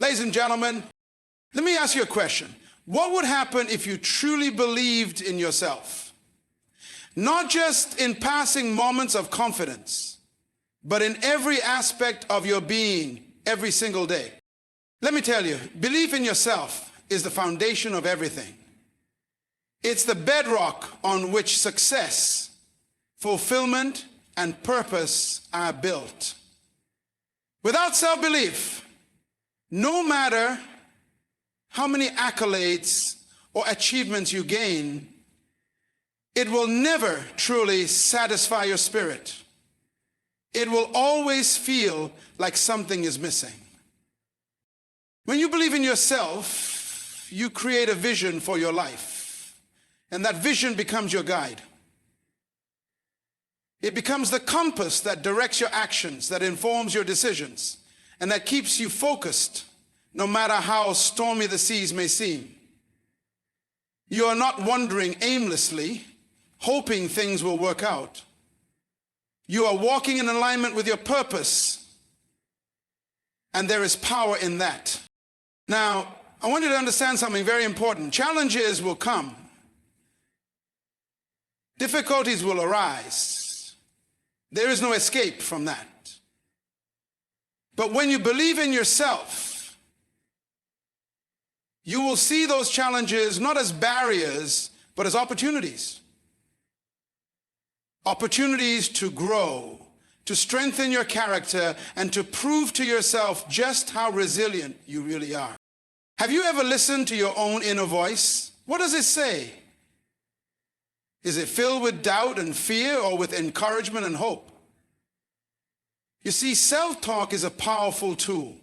Ladies and gentlemen, let me ask you a question. What would happen if you truly believed in yourself? Not just in passing moments of confidence, but in every aspect of your being every single day. Let me tell you, belief in yourself is the foundation of everything. It's the bedrock on which success, fulfillment, and purpose are built. Without self-belief, no matter how many accolades or achievements you gain, it will never truly satisfy your spirit. It will always feel like something is missing. When you believe in yourself, you create a vision for your life, and that vision becomes your guide. It becomes the compass that directs your actions, that informs your decisions, and that keeps you focused no matter how stormy the seas may seem. You are not wandering aimlessly, hoping things will work out. You are walking in alignment with your purpose, and there is power in that. Now, I want you to understand something very important. Challenges will come. Difficulties will arise. There is no escape from that. But when you believe in yourself, you will see those challenges not as barriers, but as opportunities. Opportunities to grow, to strengthen your character, and to prove to yourself just how resilient you really are. Have you ever listened to your own inner voice? What does it say? Is it filled with doubt and fear, or with encouragement and hope? You see, self-talk is a powerful tool.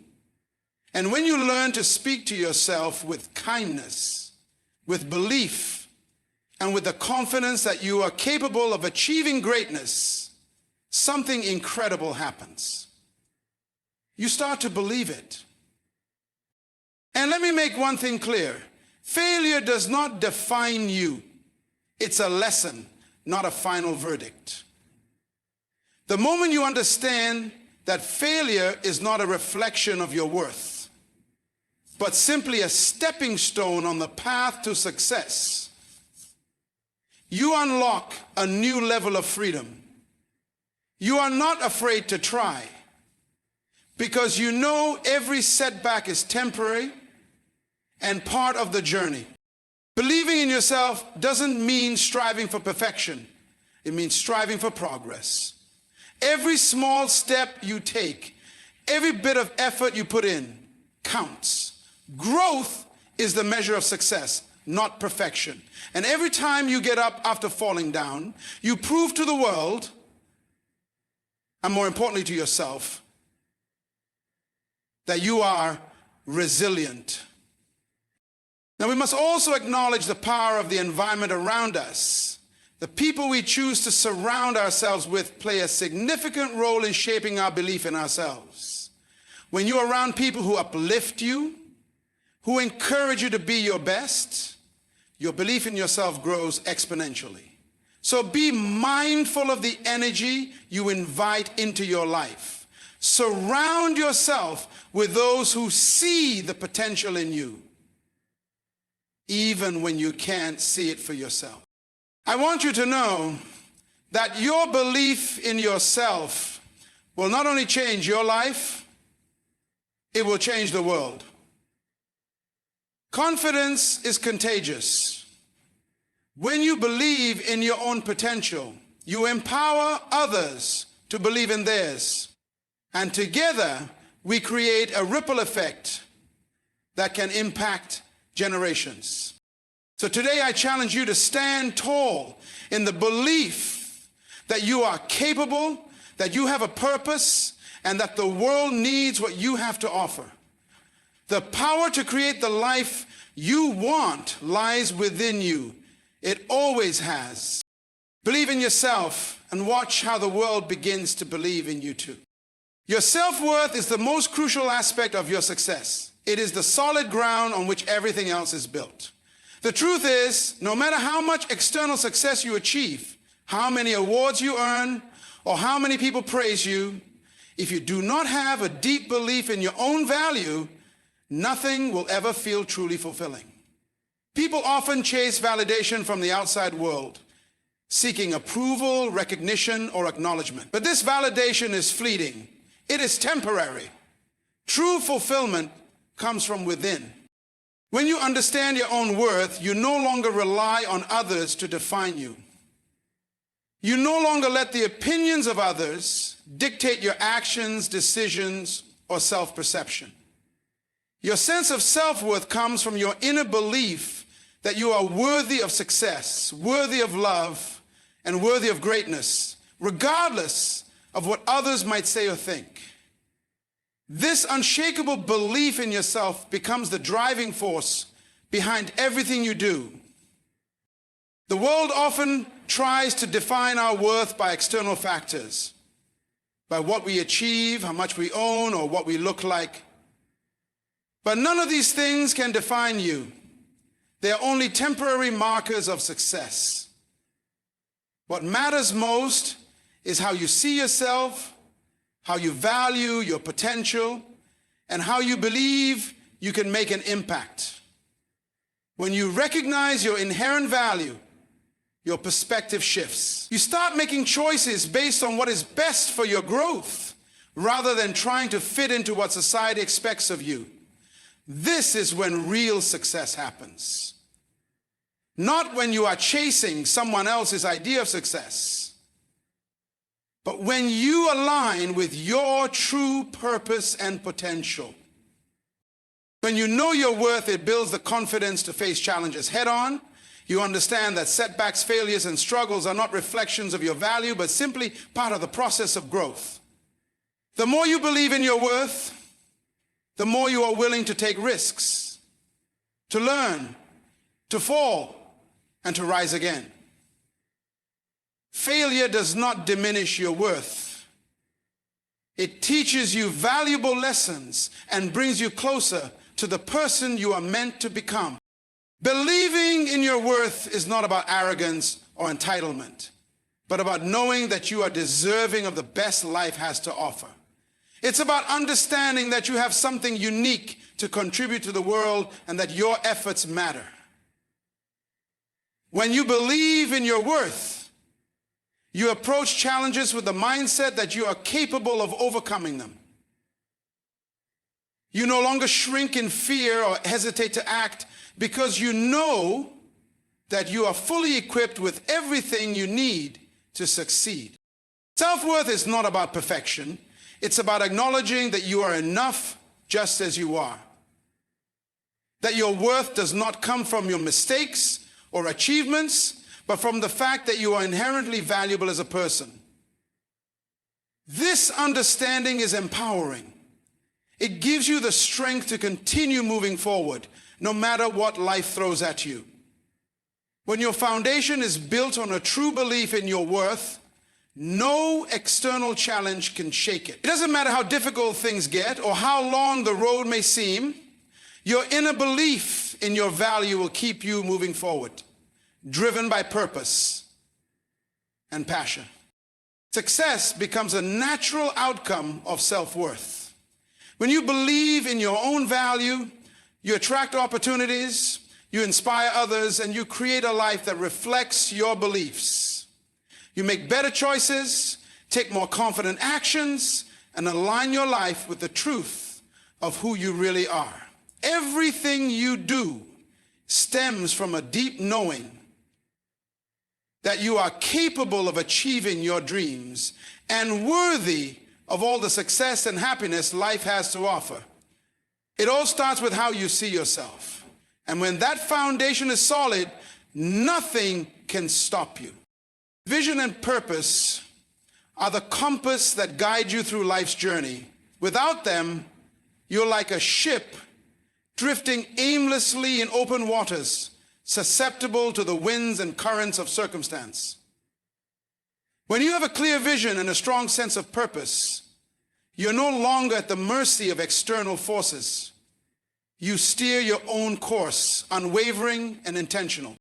And when you learn to speak to yourself with kindness, with belief, and with the confidence that you are capable of achieving greatness, something incredible happens. You start to believe it. And let me make one thing clear. Failure does not define you. It's a lesson, not a final verdict. The moment you understand that failure is not a reflection of your worth, but simply a stepping stone on the path to success, you unlock a new level of freedom. You are not afraid to try, because you know every setback is temporary and part of the journey. Believing in yourself doesn't mean striving for perfection. It means striving for progress. Every small step you take, every bit of effort you put in counts. Growth is the measure of success, not perfection. And every time you get up after falling down, you prove to the world, and more importantly to yourself, that you are resilient. Now, we must also acknowledge the power of the environment around us. The people we choose to surround ourselves with play a significant role in shaping our belief in ourselves. When you're around people who uplift you, who encourage you to be your best, your belief in yourself grows exponentially. So be mindful of the energy you invite into your life. Surround yourself with those who see the potential in you, even when you can't see it for yourself. I want you to know that your belief in yourself will not only change your life, it will change the world. Confidence is contagious. When you believe in your own potential, you empower others to believe in theirs. And together, we create a ripple effect that can impact generations. So today I challenge you to stand tall in the belief that you are capable, that you have a purpose, and that the world needs what you have to offer. The power to create the life you want lies within you. It always has. Believe in yourself and watch how the world begins to believe in you too. Your self-worth is the most crucial aspect of your success. It is the solid ground on which everything else is built. The truth is, no matter how much external success you achieve, how many awards you earn, or how many people praise you, if you do not have a deep belief in your own value, nothing will ever feel truly fulfilling. People often chase validation from the outside world, seeking approval, recognition, or acknowledgement. But this validation is fleeting. It is temporary. True fulfillment comes from within. When you understand your own worth, you no longer rely on others to define you. You no longer let the opinions of others dictate your actions, decisions, or self-perception. Your sense of self-worth comes from your inner belief that you are worthy of success, worthy of love, and worthy of greatness, regardless of what others might say or think. This unshakable belief in yourself becomes the driving force behind everything you do. The world often tries to define our worth by external factors, by what we achieve, how much we own, or what we look like. But none of these things can define you. They are only temporary markers of success. What matters most is how you see yourself, how you value your potential, and how you believe you can make an impact. When you recognize your inherent value, your perspective shifts. You start making choices based on what is best for your growth, rather than trying to fit into what society expects of you. This is when real success happens. Not when you are chasing someone else's idea of success, but when you align with your true purpose and potential. When you know your worth, it builds the confidence to face challenges head on. You understand that setbacks, failures, and struggles are not reflections of your value, but simply part of the process of growth. The more you believe in your worth, the more you are willing to take risks, to learn, to fall, and to rise again. Failure does not diminish your worth. It teaches you valuable lessons and brings you closer to the person you are meant to become. Believing in your worth is not about arrogance or entitlement, but about knowing that you are deserving of the best life has to offer. It's about understanding that you have something unique to contribute to the world and that your efforts matter. When you believe in your worth, you approach challenges with the mindset that you are capable of overcoming them. You no longer shrink in fear or hesitate to act because you know that you are fully equipped with everything you need to succeed. Self-worth is not about perfection. It's about acknowledging that you are enough just as you are. That your worth does not come from your mistakes or achievements, but from the fact that you are inherently valuable as a person. This understanding is empowering. It gives you the strength to continue moving forward, no matter what life throws at you. When your foundation is built on a true belief in your worth, no external challenge can shake it. It doesn't matter how difficult things get or how long the road may seem, your inner belief in your value will keep you moving forward, driven by purpose and passion. Success becomes a natural outcome of self-worth. When you believe in your own value, you attract opportunities, you inspire others, and you create a life that reflects your beliefs. You make better choices, take more confident actions, and align your life with the truth of who you really are. Everything you do stems from a deep knowing that you are capable of achieving your dreams and worthy of all the success and happiness life has to offer. It all starts with how you see yourself. And when that foundation is solid, nothing can stop you. Vision and purpose are the compass that guide you through life's journey. Without them, you're like a ship drifting aimlessly in open waters, susceptible to the winds and currents of circumstance. When you have a clear vision and a strong sense of purpose, you're no longer at the mercy of external forces. You steer your own course, unwavering and intentional.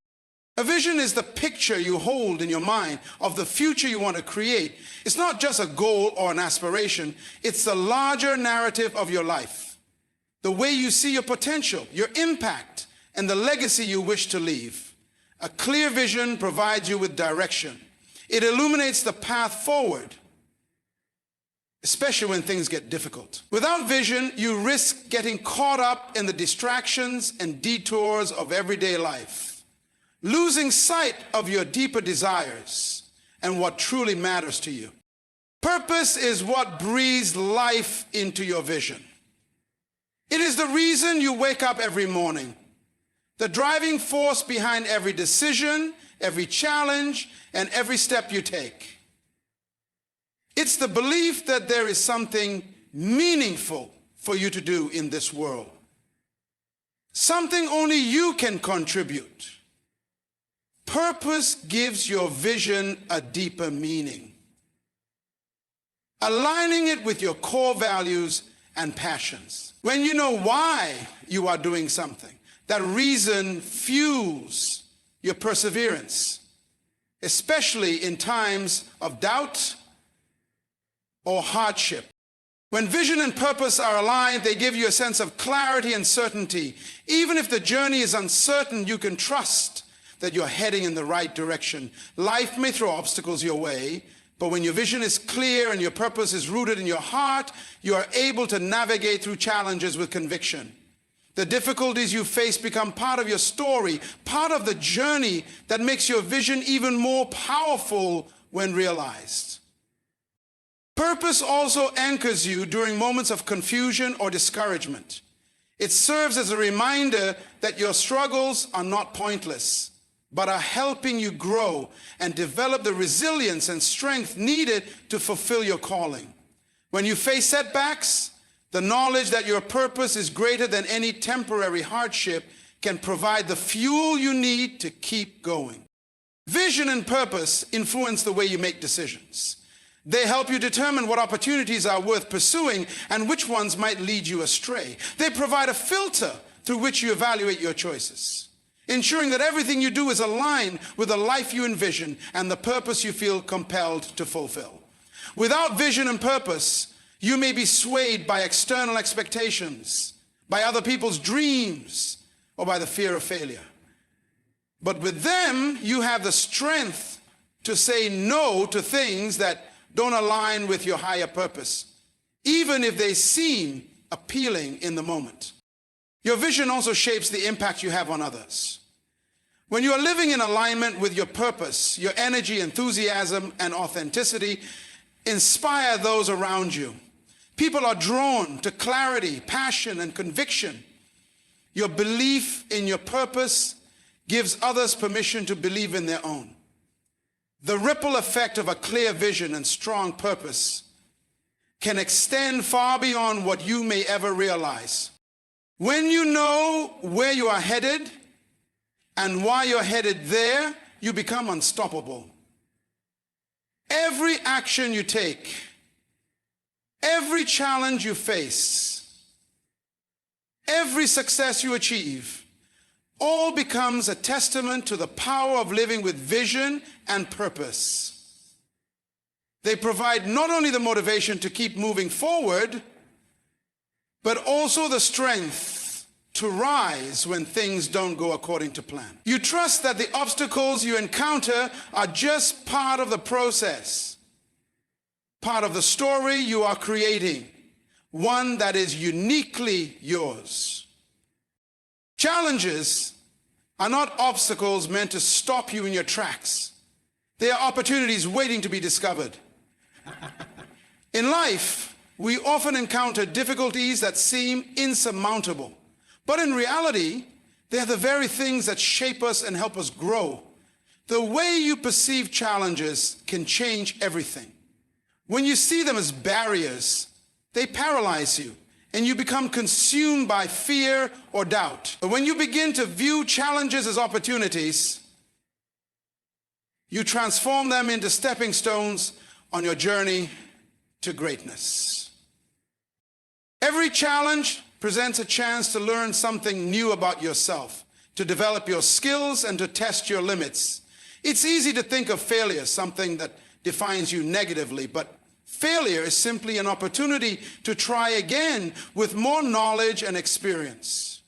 A vision is the picture you hold in your mind of the future you want to create. It's not just a goal or an aspiration. It's the larger narrative of your life. the way you see your potential, your impact, and the legacy you wish to leave. A clear vision provides you with direction. It illuminates the path forward, especially when things get difficult. Without vision, you risk getting caught up in the distractions and detours of everyday life, losing sight of your deeper desires and what truly matters to you. Purpose is what breathes life into your vision. It is the reason you wake up every morning, the driving force behind every decision, every challenge, and every step you take. It's the belief that there is something meaningful for you to do in this world, something only you can contribute. Purpose gives your vision a deeper meaning, aligning it with your core values and passions. When you know why you are doing something, that reason fuels your perseverance, especially in times of doubt or hardship. When vision and purpose are aligned, they give you a sense of clarity and certainty. Even if the journey is uncertain, you can trust that you're heading in the right direction. Life may throw obstacles your way, but when your vision is clear and your purpose is rooted in your heart, you are able to navigate through challenges with conviction. The difficulties you face become part of your story, part of the journey that makes your vision even more powerful when realized. Purpose also anchors you during moments of confusion or discouragement. It serves as a reminder that your struggles are not pointless, but are helping you grow and develop the resilience and strength needed to fulfill your calling. When you face setbacks, the knowledge that your purpose is greater than any temporary hardship can provide the fuel you need to keep going. Vision and purpose influence the way you make decisions. They help you determine what opportunities are worth pursuing and which ones might lead you astray. They provide a filter through which you evaluate your choices, ensuring that everything you do is aligned with the life you envision and the purpose you feel compelled to fulfill. Without vision and purpose, you may be swayed by external expectations, by other people's dreams, or by the fear of failure. But with them, you have the strength to say no to things that don't align with your higher purpose, even if they seem appealing in the moment. Your vision also shapes the impact you have on others. When you are living in alignment with your purpose, your energy, enthusiasm, and authenticity inspire those around you. People are drawn to clarity, passion, and conviction. Your belief in your purpose gives others permission to believe in their own. The ripple effect of a clear vision and strong purpose can extend far beyond what you may ever realize. When you know where you are headed and why you're headed there, you become unstoppable. Every action you take, every challenge you face, every success you achieve, all becomes a testament to the power of living with vision and purpose. They provide not only the motivation to keep moving forward, but also the strength to rise when things don't go according to plan. You trust that the obstacles you encounter are just part of the process, part of the story you are creating, one that is uniquely yours. Challenges are not obstacles meant to stop you in your tracks. They are opportunities waiting to be discovered. In life, we often encounter difficulties that seem insurmountable, but in reality, they are the very things that shape us and help us grow. The way you perceive challenges can change everything. When you see them as barriers, they paralyze you, and you become consumed by fear or doubt. But when you begin to view challenges as opportunities, you transform them into stepping stones on your journey to greatness. Every challenge presents a chance to learn something new about yourself, to develop your skills and to test your limits. It's easy to think of failure as something that defines you negatively, but Failure is simply an opportunity to try again with more knowledge and experience.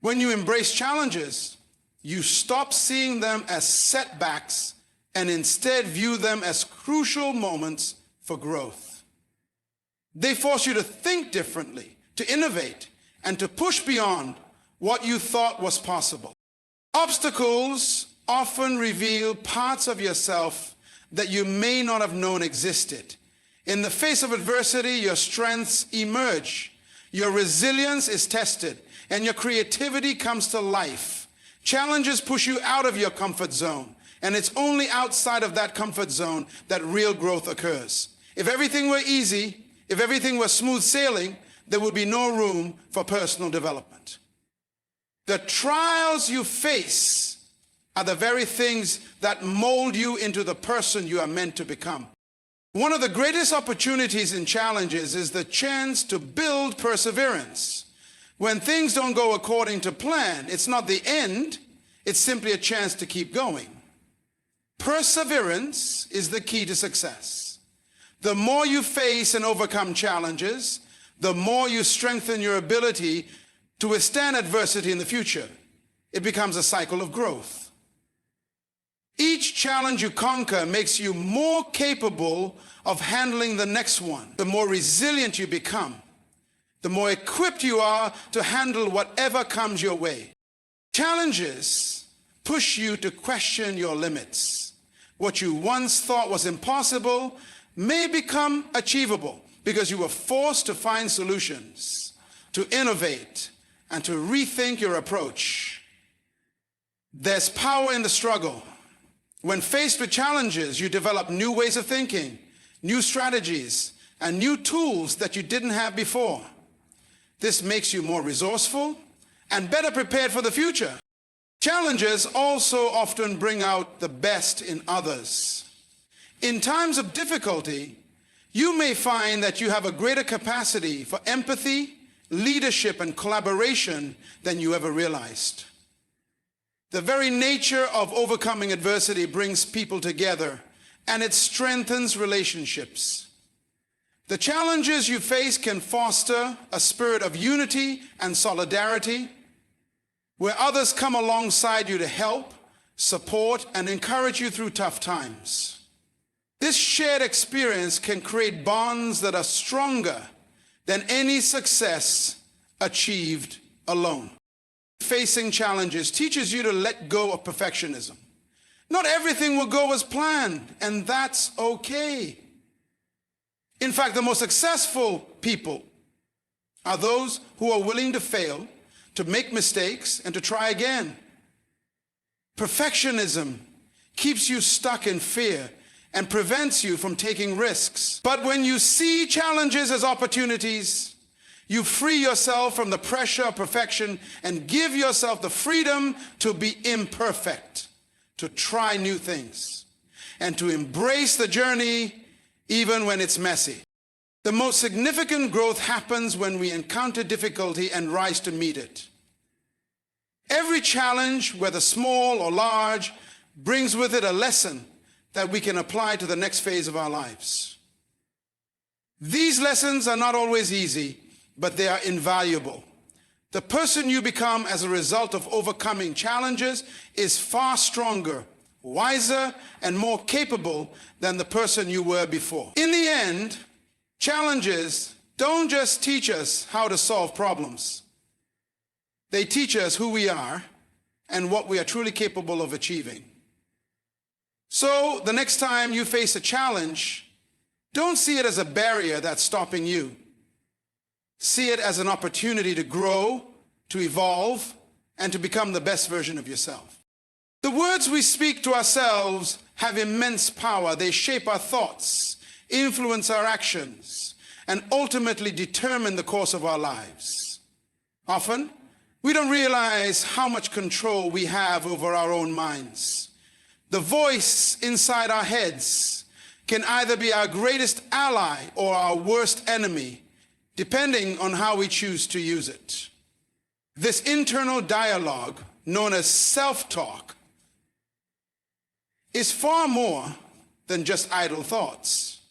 When you embrace challenges, you stop seeing them as setbacks and instead view them as crucial moments for growth. They force you to think differently, to innovate, and to push beyond what you thought was possible. Obstacles often reveal parts of yourself that you may not have known existed. In the face of adversity, your strengths emerge, your resilience is tested, and your creativity comes to life. Challenges push you out of your comfort zone, and it's only outside of that comfort zone that real growth occurs. If everything were easy, if everything were smooth sailing, there would be no room for personal development. The trials you face are the very things that mold you into the person you are meant to become. One of the greatest opportunities in challenges is the chance to build perseverance. When things don't go according to plan, it's not the end, it's simply a chance to keep going. Perseverance is the key to success. The more you face and overcome challenges, the more you strengthen your ability to withstand adversity in the future. It becomes a cycle of growth. Each challenge you conquer makes you more capable of handling the next one. The more resilient you become, the more equipped you are to handle whatever comes your way. Challenges push you to question your limits. What you once thought was impossible may become achievable because you were forced to find solutions, to innovate, and to rethink your approach. There's power in the struggle. When faced with challenges, you develop new ways of thinking, new strategies, and new tools that you didn't have before. This makes you more resourceful and better prepared for the future. Challenges also often bring out the best in others. In times of difficulty, you may find that you have a greater capacity for empathy, leadership, and collaboration than you ever realized. The very nature of overcoming adversity brings people together, and it strengthens relationships. The challenges you face can foster a spirit of unity and solidarity, where others come alongside you to help, support, and encourage you through tough times. This shared experience can create bonds that are stronger than any success achieved alone. Facing challenges teaches you to let go of perfectionism. Not everything will go as planned, and that's okay. In fact, the most successful people are those who are willing to fail, to make mistakes, and to try again. Perfectionism keeps you stuck in fear and prevents you from taking risks. But when you see challenges as opportunities, you free yourself from the pressure of perfection and give yourself the freedom to be imperfect, to try new things, and to embrace the journey even when it's messy. The most significant growth happens when we encounter difficulty and rise to meet it. Every challenge, whether small or large, brings with it a lesson that we can apply to the next phase of our lives. These lessons are not always easy, but they are invaluable. The person you become as a result of overcoming challenges is far stronger, wiser, and more capable than the person you were before. In the end, challenges don't just teach us how to solve problems. They teach us who we are and what we are truly capable of achieving. So the next time you face a challenge, don't see it as a barrier that's stopping you. See it as an opportunity to grow, to evolve, and to become the best version of yourself. The words we speak to ourselves have immense power. They shape our thoughts, influence our actions, and ultimately determine the course of our lives. Often, we don't realize how much control we have over our own minds. The voice inside our heads can either be our greatest ally or our worst enemy, depending on how we choose to use it. This internal dialogue, known as self-talk, is far more than just idle thoughts.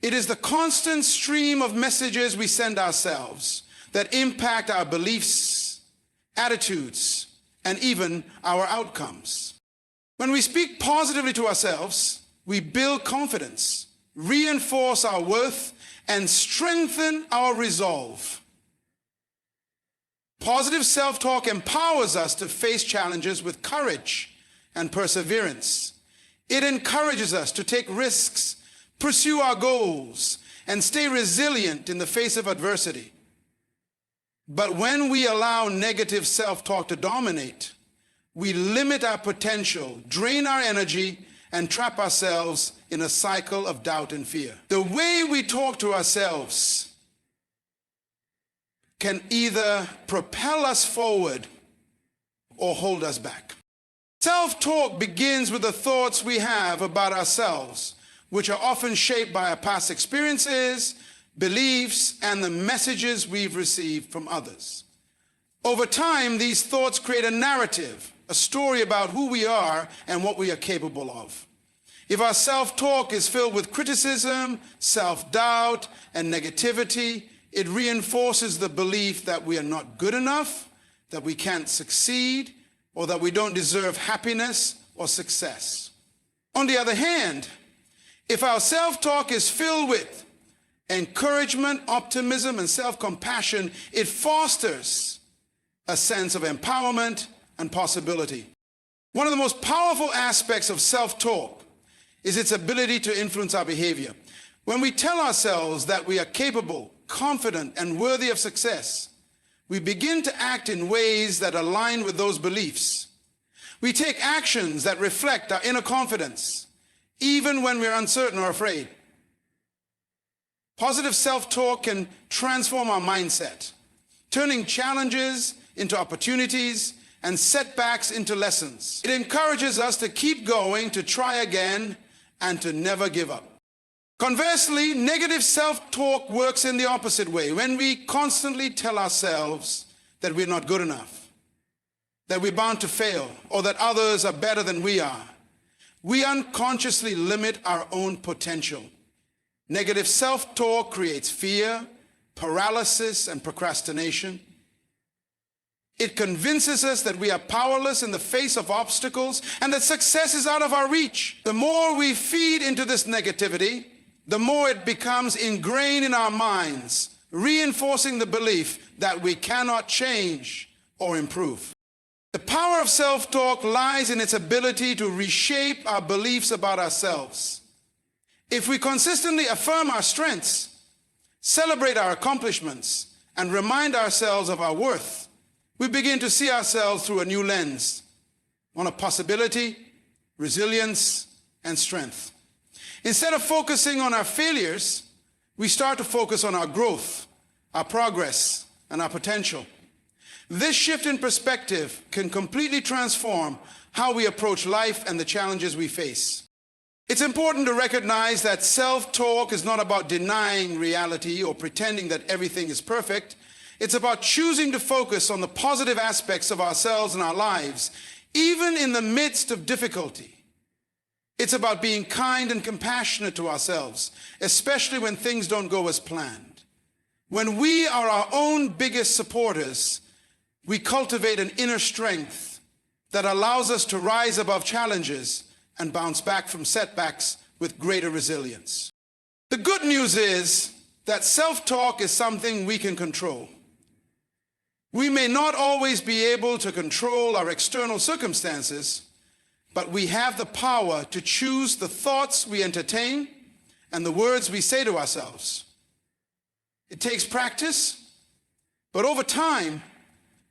It is the constant stream of messages we send ourselves that impact our beliefs, attitudes, and even our outcomes. When we speak positively to ourselves, we build confidence, reinforce our worth, and strengthen our resolve. Positive self-talk empowers us to face challenges with courage and perseverance. It encourages us to take risks, pursue our goals, and stay resilient in the face of adversity. But when we allow negative self-talk to dominate, we limit our potential, drain our energy, and trap ourselves in a cycle of doubt and fear. The way we talk to ourselves can either propel us forward or hold us back. Self-talk begins with the thoughts we have about ourselves, which are often shaped by our past experiences, beliefs, and the messages we've received from others. Over time, these thoughts create a narrative, a story about who we are and what we are capable of. If our self-talk is filled with criticism, self-doubt, and negativity, it reinforces the belief that we are not good enough, that we can't succeed, or that we don't deserve happiness or success. On the other hand, if our self-talk is filled with encouragement, optimism, and self-compassion, it fosters a sense of empowerment and possibility. One of the most powerful aspects of self-talk is its ability to influence our behavior. When we tell ourselves that we are capable, confident, and worthy of success, we begin to act in ways that align with those beliefs. We take actions that reflect our inner confidence, even when we're uncertain or afraid. Positive self-talk can transform our mindset, turning challenges into opportunities and setbacks into lessons. It encourages us to keep going, to try again, and to never give up. Conversely, negative self-talk works in the opposite way. When we constantly tell ourselves that we're not good enough, that we're bound to fail, or that others are better than we are, we unconsciously limit our own potential. Negative self-talk creates fear, paralysis, and procrastination. It convinces us that we are powerless in the face of obstacles and that success is out of our reach. The more we feed into this negativity, the more it becomes ingrained in our minds, reinforcing the belief that we cannot change or improve. The power of self-talk lies in its ability to reshape our beliefs about ourselves. If we consistently affirm our strengths, celebrate our accomplishments, and remind ourselves of our worth, we begin to see ourselves through a new lens, one of possibility, resilience, and strength. Instead of focusing on our failures, we start to focus on our growth, our progress, and our potential. This shift in perspective can completely transform how we approach life and the challenges we face. It's important to recognize that self-talk is not about denying reality or pretending that everything is perfect. It's about choosing to focus on the positive aspects of ourselves and our lives, even in the midst of difficulty. It's about being kind and compassionate to ourselves, especially when things don't go as planned. When we are our own biggest supporters, we cultivate an inner strength that allows us to rise above challenges and bounce back from setbacks with greater resilience. The good news is that self-talk is something we can control. We may not always be able to control our external circumstances, but we have the power to choose the thoughts we entertain and the words we say to ourselves. It takes practice, but over time,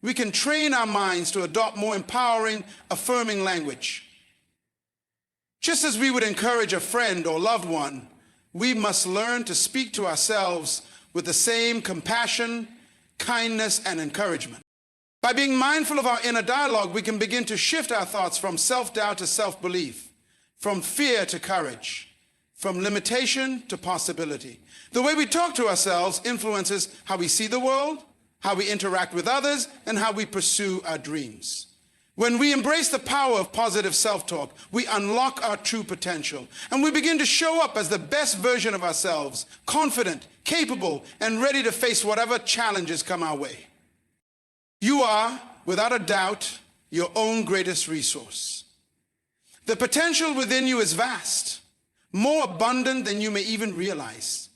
we can train our minds to adopt more empowering, affirming language. Just as we would encourage a friend or loved one, we must learn to speak to ourselves with the same compassion, kindness, and encouragement. By being mindful of our inner dialogue, we can begin to shift our thoughts from self-doubt to self-belief, from fear to courage, from limitation to possibility. The way we talk to ourselves influences how we see the world, how we interact with others, and how we pursue our dreams. When we embrace the power of positive self-talk, we unlock our true potential, and we begin to show up as the best version of ourselves, confident, capable, and ready to face whatever challenges come our way. You are, without a doubt, your own greatest resource. The potential within you is vast, more abundant than you may even realize.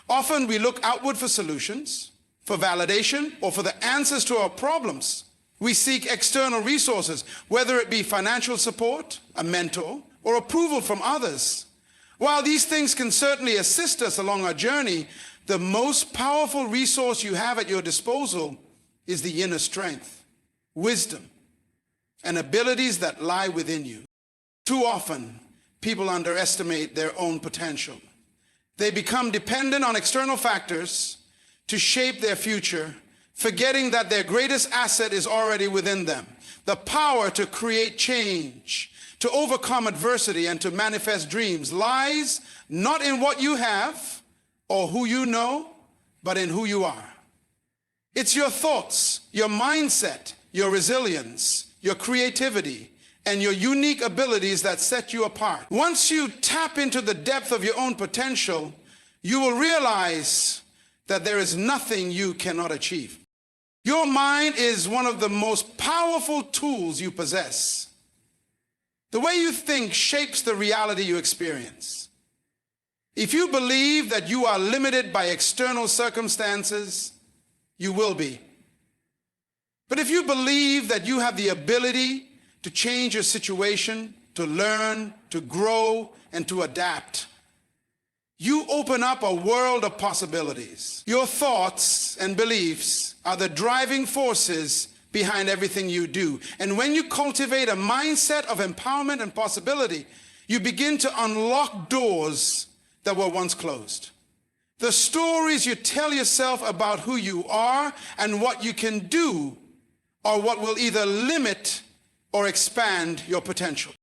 Often we look outward for solutions, for validation, or for the answers to our problems. We seek external resources, whether it be financial support, a mentor, or approval from others. While these things can certainly assist us along our journey, the most powerful resource you have at your disposal is the inner strength, wisdom, and abilities that lie within you. Too often, people underestimate their own potential. They become dependent on external factors to shape their future, forgetting that their greatest asset is already within them. The power to create change, to overcome adversity, and to manifest dreams lies not in what you have or who you know, but in who you are. It's your thoughts, your mindset, your resilience, your creativity, and your unique abilities that set you apart. Once you tap into the depth of your own potential, you will realize that there is nothing you cannot achieve. Your mind is one of the most powerful tools you possess. The way you think shapes the reality you experience. If you believe that you are limited by external circumstances, you will be. But if you believe that you have the ability to change your situation, to learn, to grow, and to adapt, you open up a world of possibilities. Your thoughts and beliefs are the driving forces behind everything you do. And when you cultivate a mindset of empowerment and possibility, you begin to unlock doors that were once closed. The stories you tell yourself about who you are and what you can do are what will either limit or expand your potential.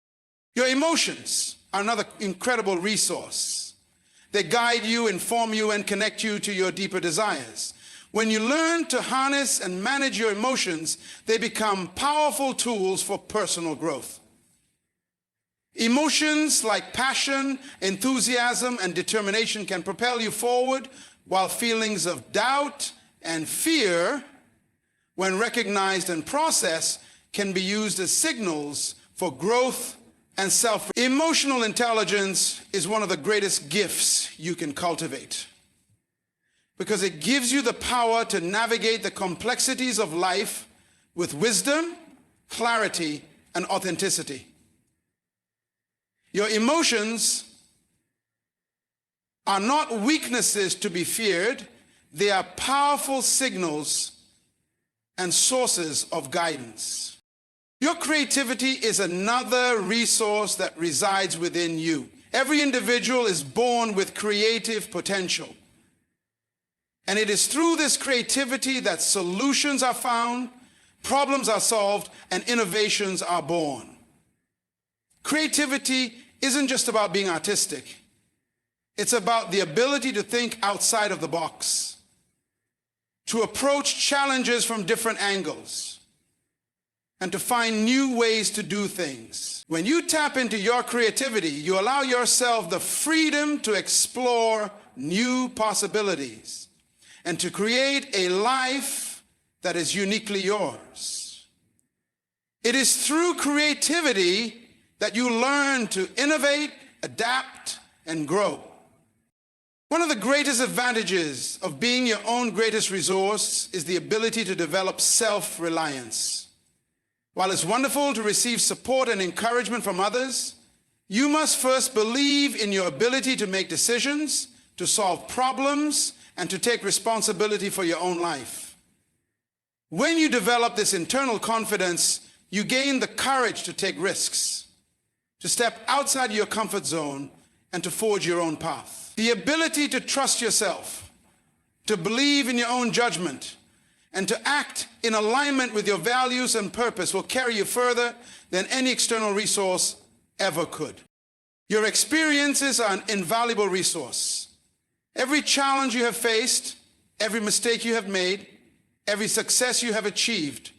Your emotions are another incredible resource. They guide you, inform you, and connect you to your deeper desires. When you learn to harness and manage your emotions, they become powerful tools for personal growth. Emotions like passion, enthusiasm, and determination can propel you forward, while feelings of doubt and fear, when recognized and processed, can be used as signals for growth and self. Emotional intelligence is one of the greatest gifts you can cultivate, because it gives you the power to navigate the complexities of life with wisdom, clarity, and authenticity. Your emotions are not weaknesses to be feared. They are powerful signals and sources of guidance. Your creativity is another resource that resides within you. Every individual is born with creative potential. And it is through this creativity that solutions are found, problems are solved, and innovations are born. Creativity isn't just about being artistic. It's about the ability to think outside of the box, to approach challenges from different angles, and to find new ways to do things. When you tap into your creativity, you allow yourself the freedom to explore new possibilities and to create a life that is uniquely yours. It is through creativity that you learn to innovate, adapt, and grow. One of the greatest advantages of being your own greatest resource is the ability to develop self-reliance. While it's wonderful to receive support and encouragement from others, you must first believe in your ability to make decisions, to solve problems, and to take responsibility for your own life. When you develop this internal confidence, you gain the courage to take risks, to step outside your comfort zone, and to forge your own path. The ability to trust yourself, to believe in your own judgment, and to act in alignment with your values and purpose will carry you further than any external resource ever could. Your experiences are an invaluable resource. Every challenge you have faced, every mistake you have made, every success you have achieved,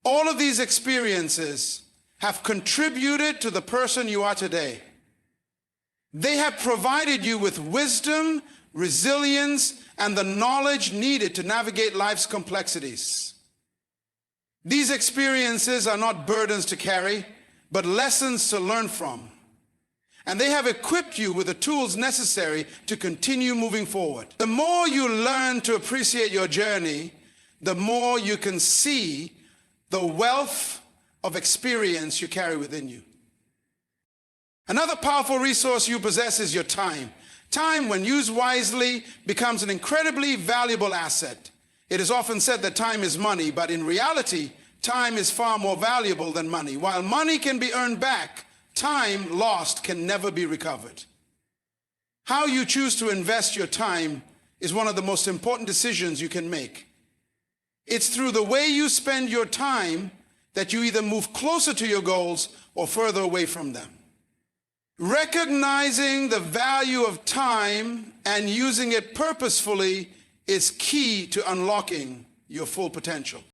All of these experiences have contributed to the person you are today. They have provided you with wisdom, resilience, and the knowledge needed to navigate life's complexities. These experiences are not burdens to carry, but lessons to learn from. And they have equipped you with the tools necessary to continue moving forward. The more you learn to appreciate your journey, the more you can see the wealth of experience you carry within you. Another powerful resource you possess is your time. Time, when used wisely, becomes an incredibly valuable asset. It is often said that time is money, but in reality, time is far more valuable than money. While money can be earned back, time lost can never be recovered. How you choose to invest your time is one of the most important decisions you can make. It's through the way you spend your time that you either move closer to your goals or further away from them. Recognizing the value of time and using it purposefully is key to unlocking your full potential.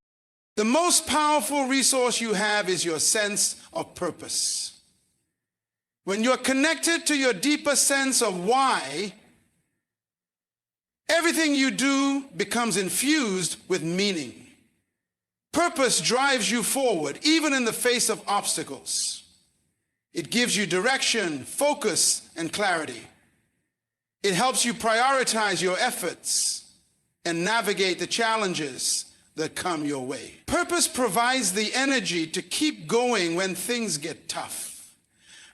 The most powerful resource you have is your sense of purpose. When you're connected to your deeper sense of why, everything you do becomes infused with meaning. Purpose drives you forward, even in the face of obstacles. It gives you direction, focus, and clarity. It helps you prioritize your efforts and navigate the challenges that come your way. Purpose provides the energy to keep going when things get tough,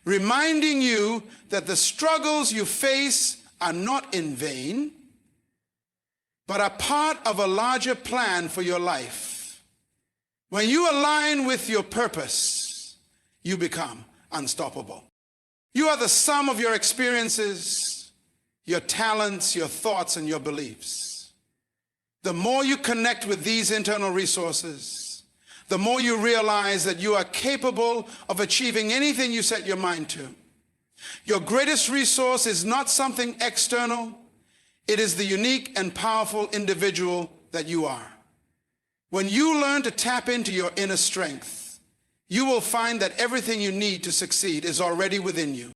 reminding you that the struggles you face are not in vain, but are part of a larger plan for your life. When you align with your purpose, you become unstoppable. You are the sum of your experiences, your talents, your thoughts, and your beliefs. The more you connect with these internal resources, the more you realize that you are capable of achieving anything you set your mind to. Your greatest resource is not something external. It is the unique and powerful individual that you are. When you learn to tap into your inner strength, you will find that everything you need to succeed is already within you.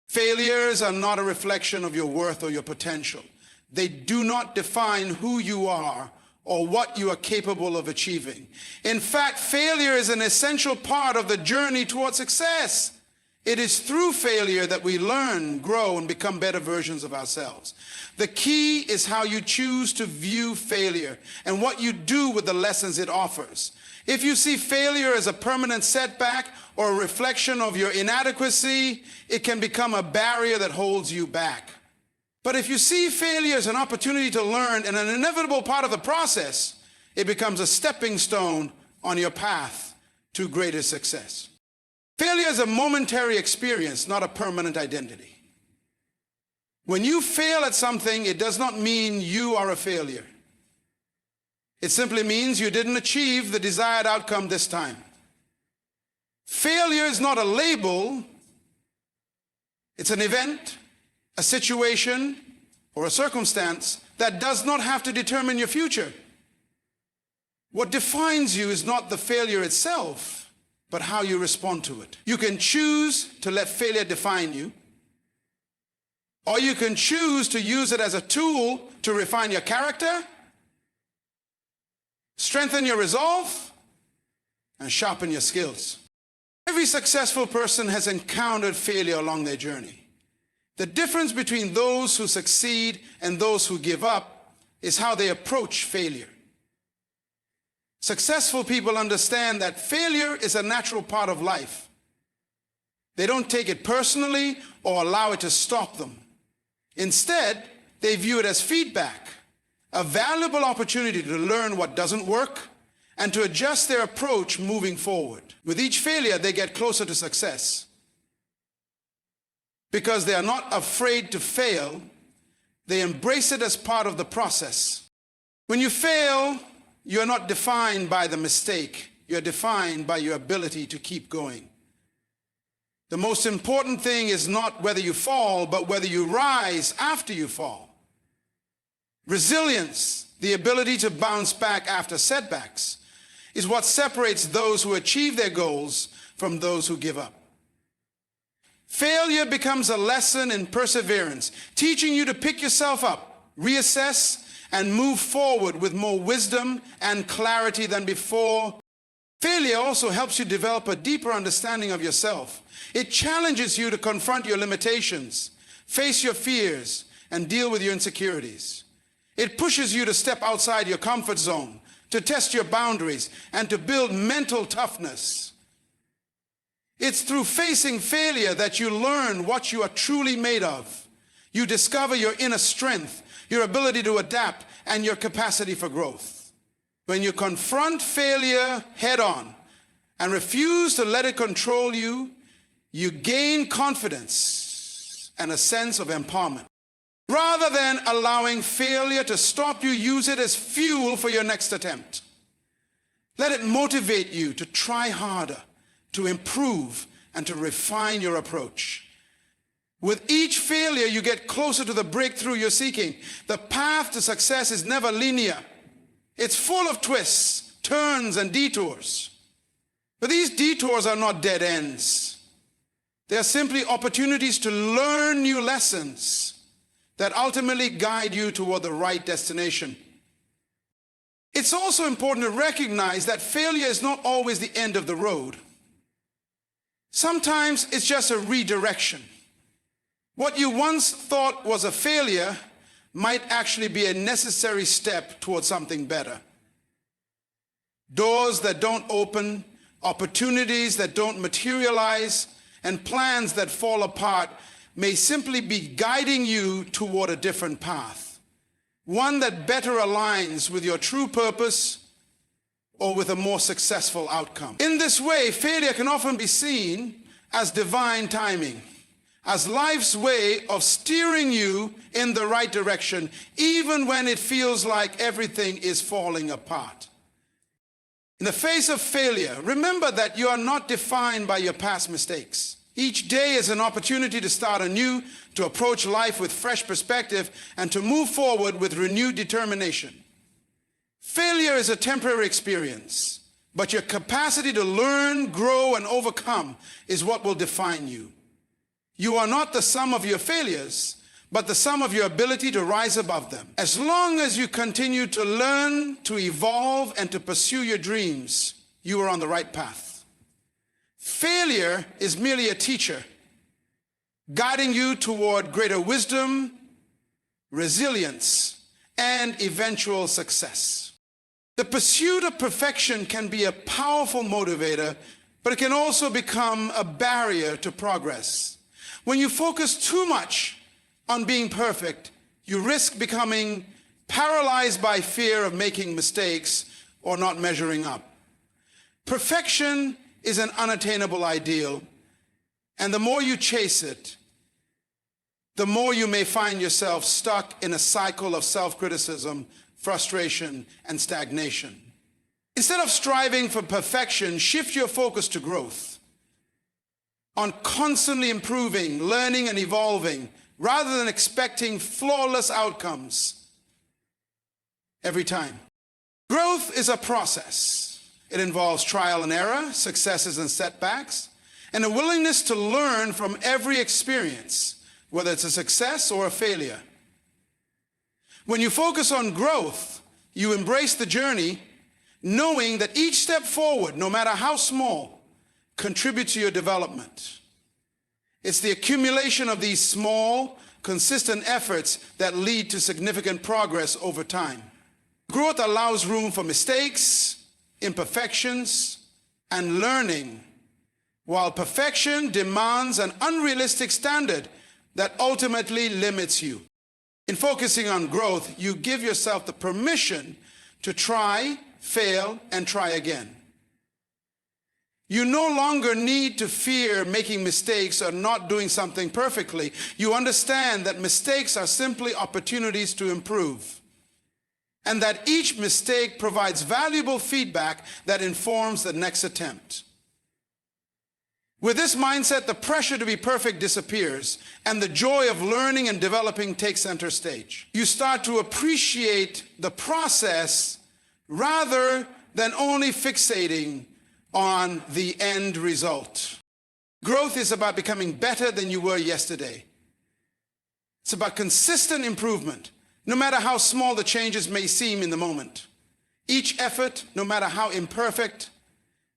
Failures are not a reflection of your worth or your potential. They do not define who you are or what you are capable of achieving. In fact, failure is an essential part of the journey toward success. It is through failure that we learn, grow, and become better versions of ourselves. The key is how you choose to view failure and what you do with the lessons it offers. If you see failure as a permanent setback or a reflection of your inadequacy, it can become a barrier that holds you back. But if you see failure as an opportunity to learn and an inevitable part of the process, it becomes a stepping stone on your path to greater success. Failure is a momentary experience, not a permanent identity. When you fail at something, it does not mean you are a failure. It simply means you didn't achieve the desired outcome this time. Failure is not a label. It's an event, a situation, or a circumstance that does not have to determine your future. What defines you is not the failure itself, but how you respond to it. You can choose to let failure define you, or you can choose to use it as a tool to refine your character, strengthen your resolve, and sharpen your skills. Every successful person has encountered failure along their journey. The difference between those who succeed and those who give up is how they approach failure. Successful people understand that failure is a natural part of life. They don't take it personally or allow it to stop them. Instead, they view it as feedback, a valuable opportunity to learn what doesn't work and to adjust their approach moving forward. With each failure, they get closer to success. Because they are not afraid to fail, they embrace it as part of the process. When you fail, you're not defined by the mistake. You're defined by your ability to keep going. The most important thing is not whether you fall, but whether you rise after you fall. Resilience, the ability to bounce back after setbacks, is what separates those who achieve their goals from those who give up. Failure becomes a lesson in perseverance, teaching you to pick yourself up, reassess, and move forward with more wisdom and clarity than before. Failure also helps you develop a deeper understanding of yourself. It challenges you to confront your limitations, face your fears, and deal with your insecurities. It pushes you to step outside your comfort zone, to test your boundaries, and to build mental toughness. It's through facing failure that you learn what you are truly made of. You discover your inner strength, your ability to adapt, and your capacity for growth. When you confront failure head-on and refuse to let it control you, you gain confidence and a sense of empowerment. Rather than allowing failure to stop you, use it as fuel for your next attempt. Let it motivate you to try harder, to improve, and to refine your approach. With each failure, you get closer to the breakthrough you're seeking. The path to success is never linear. It's full of twists, turns, and detours. But these detours are not dead ends. They are simply opportunities to learn new lessons that ultimately guide you toward the right destination. It's also important to recognize that failure is not always the end of the road. Sometimes it's just a redirection. What you once thought was a failure might actually be a necessary step towards something better. Doors that don't open, opportunities that don't materialize, and plans that fall apart may simply be guiding you toward a different path, one that better aligns with your true purpose or with a more successful outcome. In this way, failure can often be seen as divine timing, as life's way of steering you in the right direction, even when it feels like everything is falling apart. In the face of failure, remember that you are not defined by your past mistakes. Each day is an opportunity to start anew, to approach life with fresh perspective, and to move forward with renewed determination. Failure is a temporary experience, but your capacity to learn, grow, and overcome is what will define you. You are not the sum of your failures, but the sum of your ability to rise above them. As long as you continue to learn, to evolve, and to pursue your dreams, you are on the right path. Failure is merely a teacher, guiding you toward greater wisdom, resilience, and eventual success. The pursuit of perfection can be a powerful motivator, but it can also become a barrier to progress. When you focus too much on being perfect, you risk becoming paralyzed by fear of making mistakes or not measuring up. Perfection is an unattainable ideal, and the more you chase it, the more you may find yourself stuck in a cycle of self-criticism, frustration, and stagnation. Instead of striving for perfection, shift your focus to growth, on constantly improving, learning, and evolving, rather than expecting flawless outcomes every time. Growth is a process. It involves trial and error, successes and setbacks, and a willingness to learn from every experience, whether it's a success or a failure. When you focus on growth, you embrace the journey, knowing that each step forward, no matter how small, contributes to your development. It's the accumulation of these small, consistent efforts that lead to significant progress over time. Growth allows room for mistakes, imperfections, and learning, while perfection demands an unrealistic standard that ultimately limits you. In focusing on growth, you give yourself the permission to try, fail, and try again. You no longer need to fear making mistakes or not doing something perfectly. You understand that mistakes are simply opportunities to improve, and that each mistake provides valuable feedback that informs the next attempt. With this mindset, the pressure to be perfect disappears, and the joy of learning and developing takes center stage. You start to appreciate the process rather than only fixating on the end result. Growth is about becoming better than you were yesterday. It's about consistent improvement, no matter how small the changes may seem in the moment. Each effort, no matter how imperfect,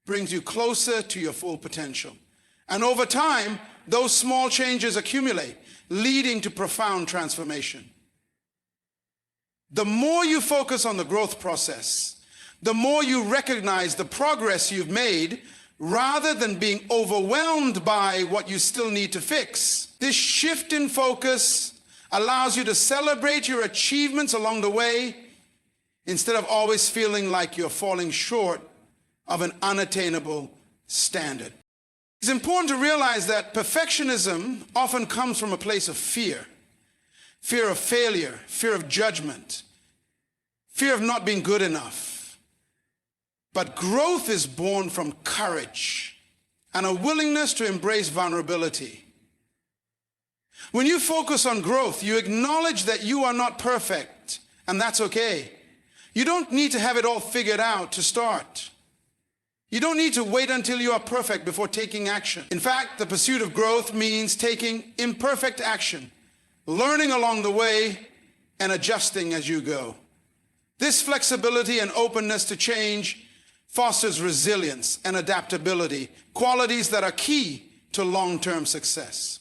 brings you closer to your full potential. And over time, those small changes accumulate, leading to profound transformation. The more you focus on the growth process, the more you recognize the progress you've made, rather than being overwhelmed by what you still need to fix. This shift in focus allows you to celebrate your achievements along the way, instead of always feeling like you're falling short of an unattainable standard. It's important to realize that perfectionism often comes from a place of fear. Fear of failure, fear of judgment, fear of not being good enough. But growth is born from courage and a willingness to embrace vulnerability. When you focus on growth, you acknowledge that you are not perfect, and that's okay. You don't need to have it all figured out to start. You don't need to wait until you are perfect before taking action. In fact, the pursuit of growth means taking imperfect action, learning along the way, and adjusting as you go. This flexibility and openness to change fosters resilience and adaptability, qualities that are key to long-term success.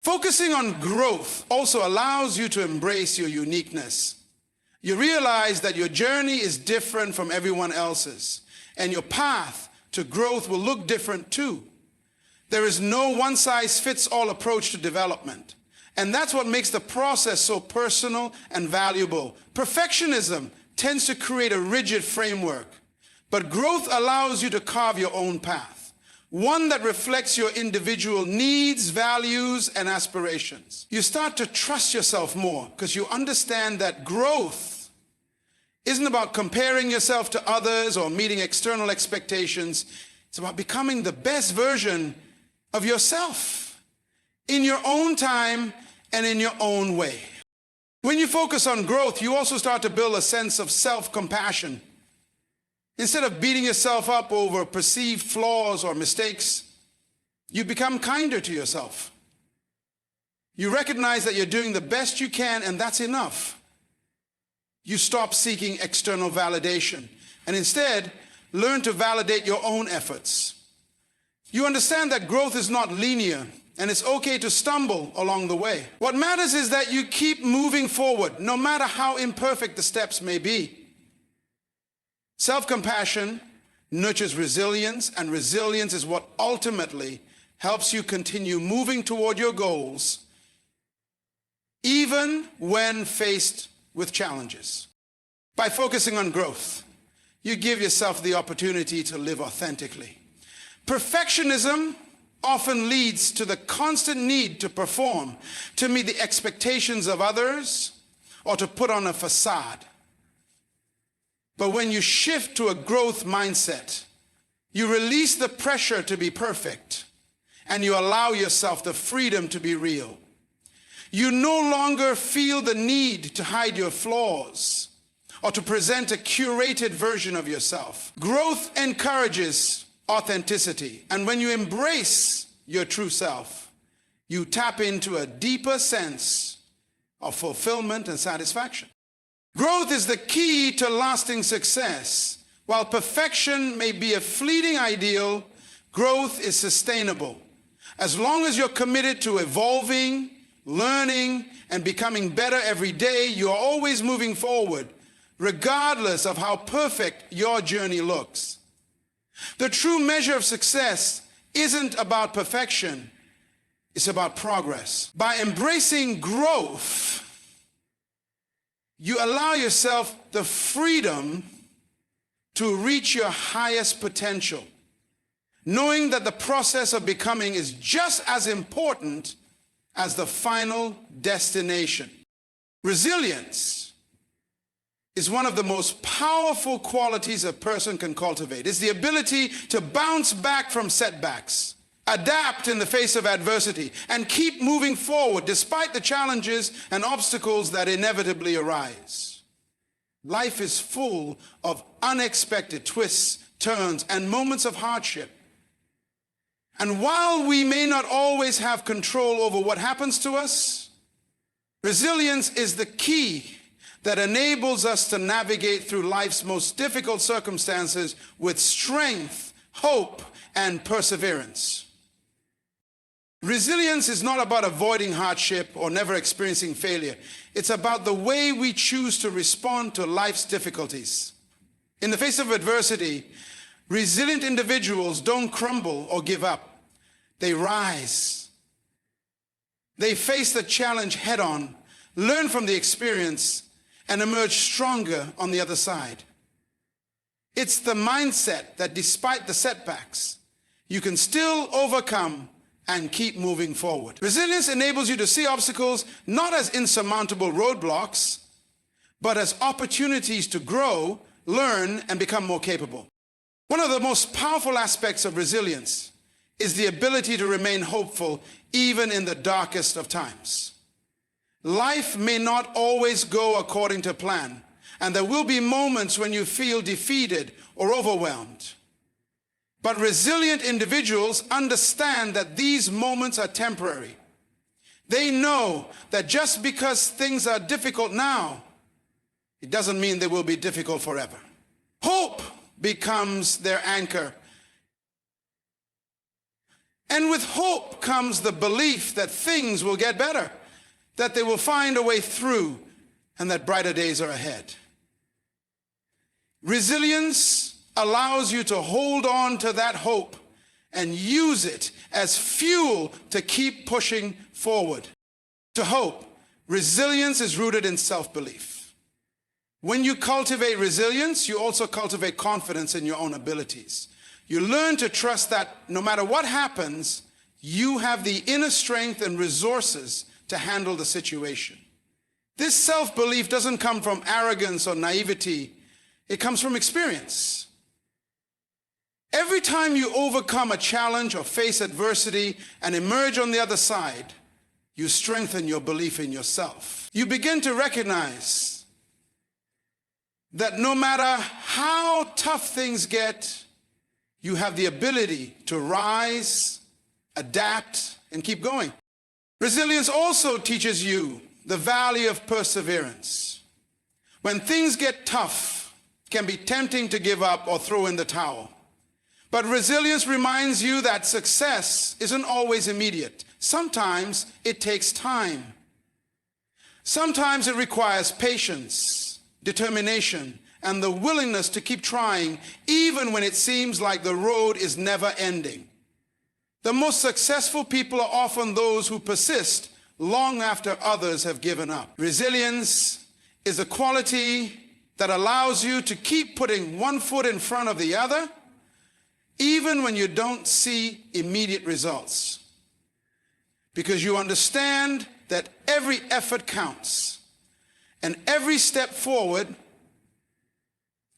Focusing on growth also allows you to embrace your uniqueness. You realize that your journey is different from everyone else's, and your path to growth will look different too. There is no one-size-fits-all approach to development, and that's what makes the process so personal and valuable. Perfectionism tends to create a rigid framework, but growth allows you to carve your own path, one that reflects your individual needs, values, and aspirations. You start to trust yourself more because you understand that growth isn't about comparing yourself to others or meeting external expectations. It's about becoming the best version of yourself in your own time and in your own way. When you focus on growth, you also start to build a sense of self-compassion. Instead of beating yourself up over perceived flaws or mistakes, you become kinder to yourself. You recognize that you're doing the best you can, and that's enough. You stop seeking external validation and instead learn to validate your own efforts. You understand that growth is not linear and it's okay to stumble along the way. What matters is that you keep moving forward, no matter how imperfect the steps may be. Self-compassion nurtures resilience, and resilience is what ultimately helps you continue moving toward your goals, even when faced with challenges. By focusing on growth, you give yourself the opportunity to live authentically. Perfectionism often leads to the constant need to perform, to meet the expectations of others, or to put on a facade. But when you shift to a growth mindset, you release the pressure to be perfect, and you allow yourself the freedom to be real. You no longer feel the need to hide your flaws or to present a curated version of yourself. Growth encourages authenticity, and when you embrace your true self, you tap into a deeper sense of fulfillment and satisfaction. Growth is the key to lasting success. While perfection may be a fleeting ideal, growth is sustainable. As long as you're committed to evolving, learning, and becoming better every day, you are always moving forward, regardless of how perfect your journey looks. The true measure of success isn't about perfection, it's about progress. By embracing growth, you allow yourself the freedom to reach your highest potential, knowing that the process of becoming is just as important as the final destination. Resilience is one of the most powerful qualities a person can cultivate. It's the ability to bounce back from setbacks, adapt in the face of adversity, and keep moving forward despite the challenges and obstacles that inevitably arise. Life is full of unexpected twists, turns, and moments of hardship. And while we may not always have control over what happens to us, resilience is the key that enables us to navigate through life's most difficult circumstances with strength, hope, and perseverance. Resilience is not about avoiding hardship or never experiencing failure. It's about the way we choose to respond to life's difficulties. In the face of adversity, resilient individuals don't crumble or give up. They rise. They face the challenge head on, learn from the experience, and emerge stronger on the other side. It's the mindset that despite the setbacks, you can still overcome and keep moving forward. Resilience enables you to see obstacles not as insurmountable roadblocks, but as opportunities to grow, learn, and become more capable. One of the most powerful aspects of resilience is the ability to remain hopeful even in the darkest of times. Life may not always go according to plan, and there will be moments when you feel defeated or overwhelmed. But resilient individuals understand that these moments are temporary. They know that just because things are difficult now, it doesn't mean they will be difficult forever. Hope becomes their anchor. And with hope comes the belief that things will get better, that they will find a way through, and that brighter days are ahead. Resilience allows you to hold on to that hope and use it as fuel to keep pushing forward. To hope, resilience is rooted in self-belief. When you cultivate resilience, you also cultivate confidence in your own abilities. You learn to trust that no matter what happens, you have the inner strength and resources to handle the situation. This self-belief doesn't come from arrogance or naivety. It comes from experience. Every time you overcome a challenge or face adversity and emerge on the other side, you strengthen your belief in yourself. You begin to recognize that no matter how tough things get, you have the ability to rise, adapt, and keep going. Resilience also teaches you the value of perseverance. When things get tough, it can be tempting to give up or throw in the towel. But resilience reminds you that success isn't always immediate. Sometimes it takes time. Sometimes it requires patience, determination, and the willingness to keep trying even when it seems like the road is never ending. The most successful people are often those who persist long after others have given up. Resilience is a quality that allows you to keep putting one foot in front of the other, even when you don't see immediate results. Because you understand that every effort counts, and every step forward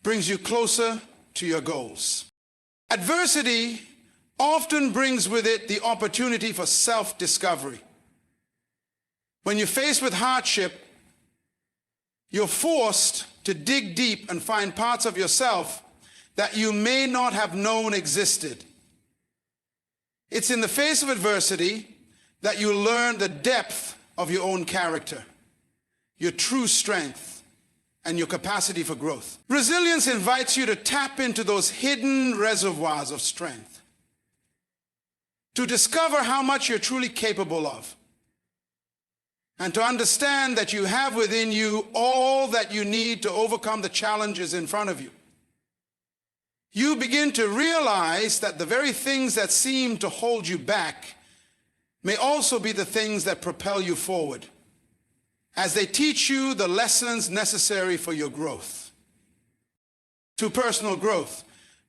brings you closer to your goals. Adversity often brings with it the opportunity for self-discovery. When you're faced with hardship, you're forced to dig deep and find parts of yourself that you may not have known existed. It's in the face of adversity that you learn the depth of your own character, your true strength, and your capacity for growth. Resilience invites you to tap into those hidden reservoirs of strength, to discover how much you're truly capable of, and to understand that you have within you all that you need to overcome the challenges in front of you. You begin to realize that the very things that seem to hold you back may also be the things that propel you forward, as they teach you the lessons necessary for your growth. To personal growth,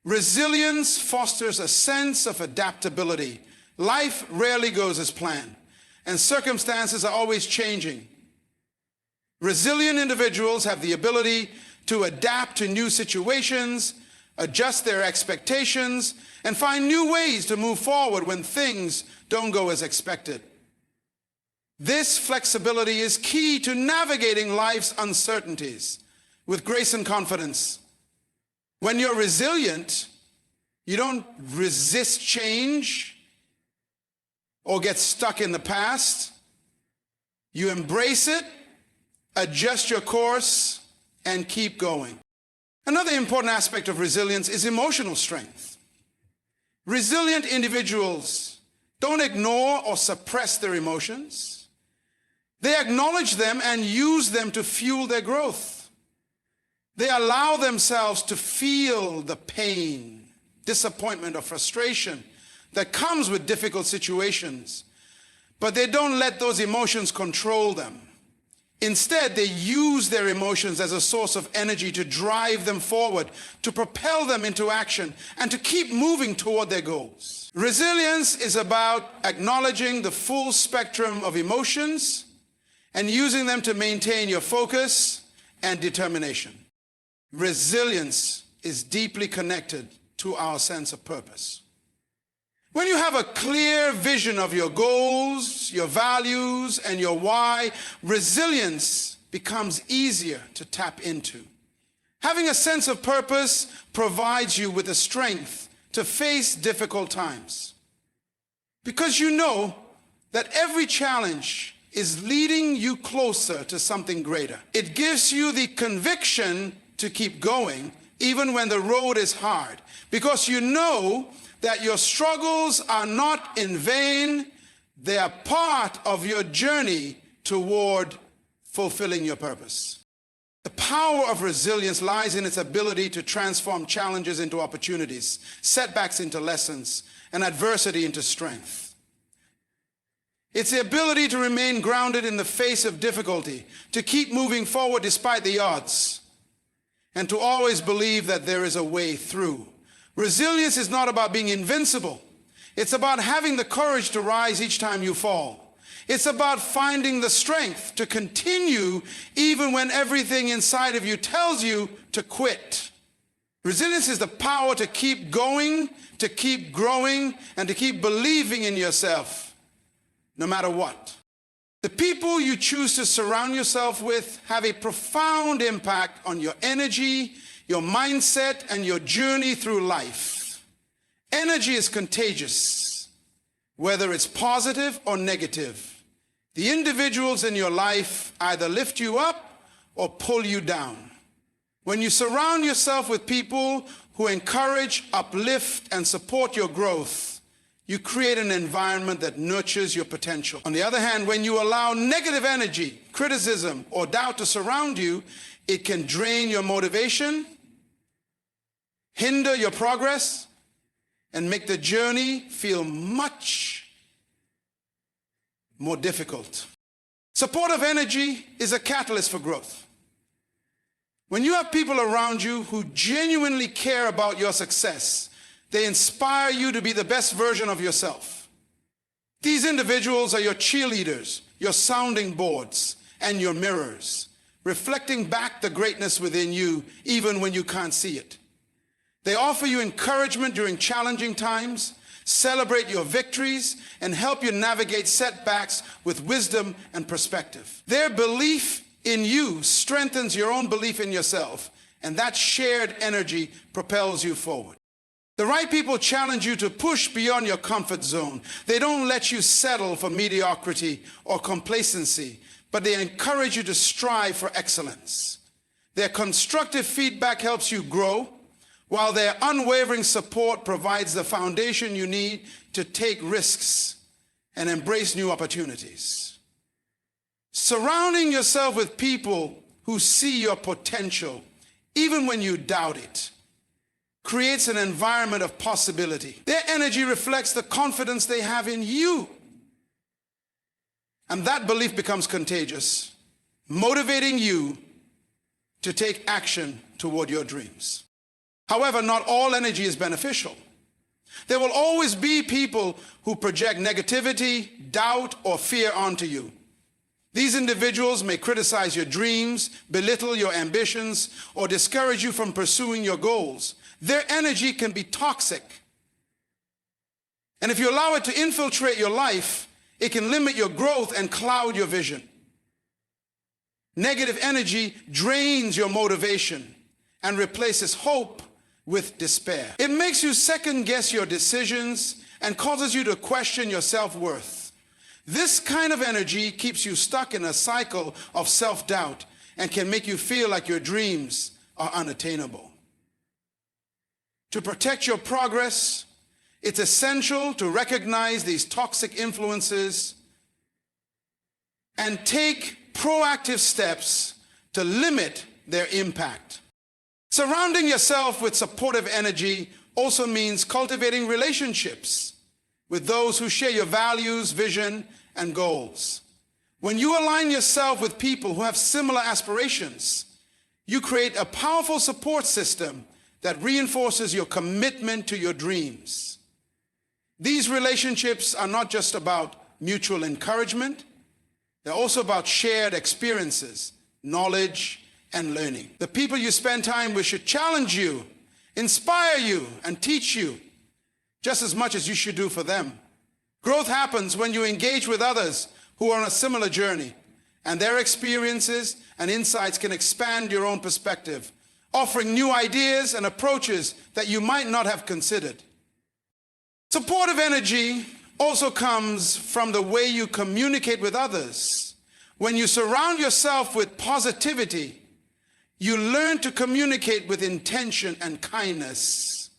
resilience fosters a sense of adaptability. Life rarely goes as planned, and circumstances are always changing. Resilient individuals have the ability to adapt to new situations, adjust their expectations, and find new ways to move forward when things don't go as expected. This flexibility is key to navigating life's uncertainties, with grace and confidence. When you're resilient, you don't resist change or get stuck in the past. You embrace it, adjust your course, and keep going. Another important aspect of resilience is emotional strength. Resilient individuals don't ignore or suppress their emotions. They acknowledge them and use them to fuel their growth. They allow themselves to feel the pain, disappointment, or frustration that comes with difficult situations, but they don't let those emotions control them. Instead, they use their emotions as a source of energy to drive them forward, to propel them into action, and to keep moving toward their goals. Resilience is about acknowledging the full spectrum of emotions and using them to maintain your focus and determination. Resilience is deeply connected to our sense of purpose. When you have a clear vision of your goals, your values, and your why, resilience becomes easier to tap into. Having a sense of purpose provides you with the strength to face difficult times, because you know that every challenge is leading you closer to something greater. It gives you the conviction to keep going even when the road is hard, because you know that your struggles are not in vain. They are part of your journey toward fulfilling your purpose. The power of resilience lies in its ability to transform challenges into opportunities, setbacks into lessons, and adversity into strength. It's the ability to remain grounded in the face of difficulty, to keep moving forward despite the odds, and to always believe that there is a way through. Resilience is not about being invincible. It's about having the courage to rise each time you fall. It's about finding the strength to continue even when everything inside of you tells you to quit. Resilience is the power to keep going, to keep growing, and to keep believing in yourself, no matter what. The people you choose to surround yourself with have a profound impact on your energy, your mindset, and your journey through life. Energy is contagious, whether it's positive or negative. The individuals in your life either lift you up or pull you down. When you surround yourself with people who encourage, uplift, and support your growth, you create an environment that nurtures your potential. On the other hand, when you allow negative energy, criticism, or doubt to surround you, it can drain your motivation, hinder your progress, and make the journey feel much more difficult. Supportive energy is a catalyst for growth. When you have people around you who genuinely care about your success, they inspire you to be the best version of yourself. These individuals are your cheerleaders, your sounding boards, and your mirrors, reflecting back the greatness within you even when you can't see it. They offer you encouragement during challenging times, celebrate your victories, and help you navigate setbacks with wisdom and perspective. Their belief in you strengthens your own belief in yourself, and that shared energy propels you forward. The right people challenge you to push beyond your comfort zone. They don't let you settle for mediocrity or complacency, but they encourage you to strive for excellence. Their constructive feedback helps you grow, while their unwavering support provides the foundation you need to take risks and embrace new opportunities. Surrounding yourself with people who see your potential, even when you doubt it, creates an environment of possibility. Their energy reflects the confidence they have in you. And that belief becomes contagious, motivating you to take action toward your dreams. However, not all energy is beneficial. There will always be people who project negativity, doubt, or fear onto you. These individuals may criticize your dreams, belittle your ambitions, or discourage you from pursuing your goals. Their energy can be toxic. And if you allow it to infiltrate your life, it can limit your growth and cloud your vision. Negative energy drains your motivation and replaces hope with despair. It makes you second-guess your decisions and causes you to question your self-worth. This kind of energy keeps you stuck in a cycle of self-doubt and can make you feel like your dreams are unattainable. To protect your progress, it's essential to recognize these toxic influences and take proactive steps to limit their impact. Surrounding yourself with supportive energy also means cultivating relationships with those who share your values, vision, and goals. When you align yourself with people who have similar aspirations, you create a powerful support system that reinforces your commitment to your dreams. These relationships are not just about mutual encouragement, they're also about shared experiences, knowledge, and learning. The people you spend time with should challenge you, inspire you, and teach you just as much as you should do for them. Growth happens when you engage with others who are on a similar journey, and their experiences and insights can expand your own perspective, offering new ideas and approaches that you might not have considered. Supportive energy also comes from the way you communicate with others. When you surround yourself with positivity, you learn to communicate with intention and kindness,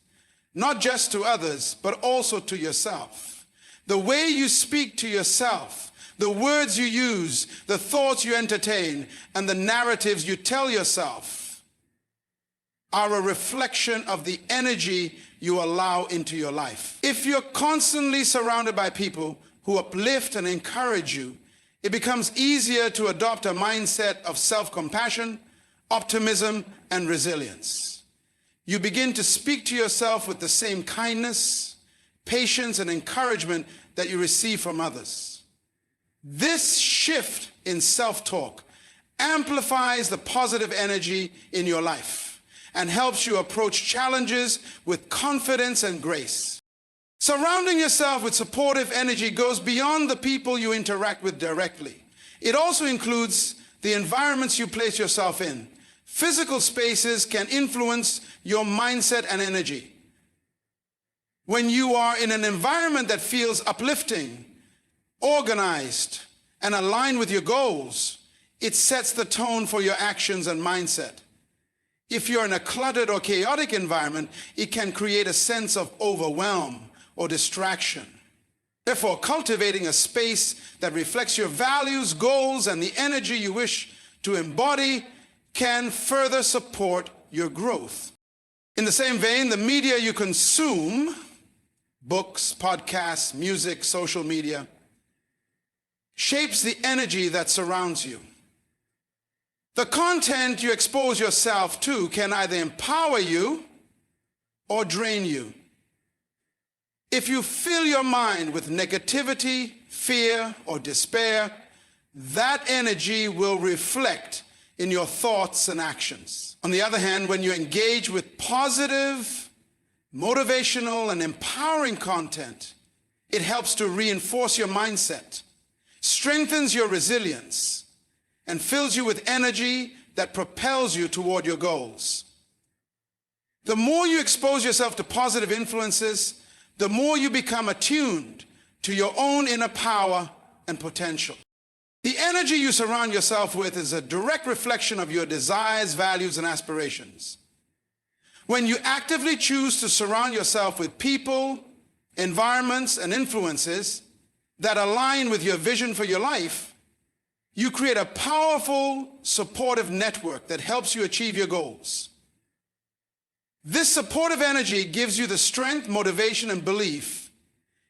not just to others, but also to yourself. The way you speak to yourself, the words you use, the thoughts you entertain, and the narratives you tell yourself are a reflection of the energy you allow into your life. If you're constantly surrounded by people who uplift and encourage you, it becomes easier to adopt a mindset of self-compassion, optimism, and resilience. You begin to speak to yourself with the same kindness, patience, and encouragement that you receive from others. This shift in self-talk amplifies the positive energy in your life and helps you approach challenges with confidence and grace. Surrounding yourself with supportive energy goes beyond the people you interact with directly. It also includes the environments you place yourself in. Physical spaces can influence your mindset and energy. When you are in an environment that feels uplifting, organized, and aligned with your goals, it sets the tone for your actions and mindset. If you're in a cluttered or chaotic environment, it can create a sense of overwhelm or distraction. Therefore, cultivating a space that reflects your values, goals, and the energy you wish to embody can further support your growth. In the same vein, the media you consume, books, podcasts, music, social media, shapes the energy that surrounds you. The content you expose yourself to can either empower you or drain you. If you fill your mind with negativity, fear, or despair, that energy will reflect in your thoughts and actions. On the other hand, when you engage with positive, motivational, and empowering content, it helps to reinforce your mindset, strengthens your resilience, and fills you with energy that propels you toward your goals. The more you expose yourself to positive influences, the more you become attuned to your own inner power and potential. The energy you surround yourself with is a direct reflection of your desires, values, and aspirations. When you actively choose to surround yourself with people, environments, and influences that align with your vision for your life, you create a powerful, supportive network that helps you achieve your goals. This supportive energy gives you the strength, motivation, and belief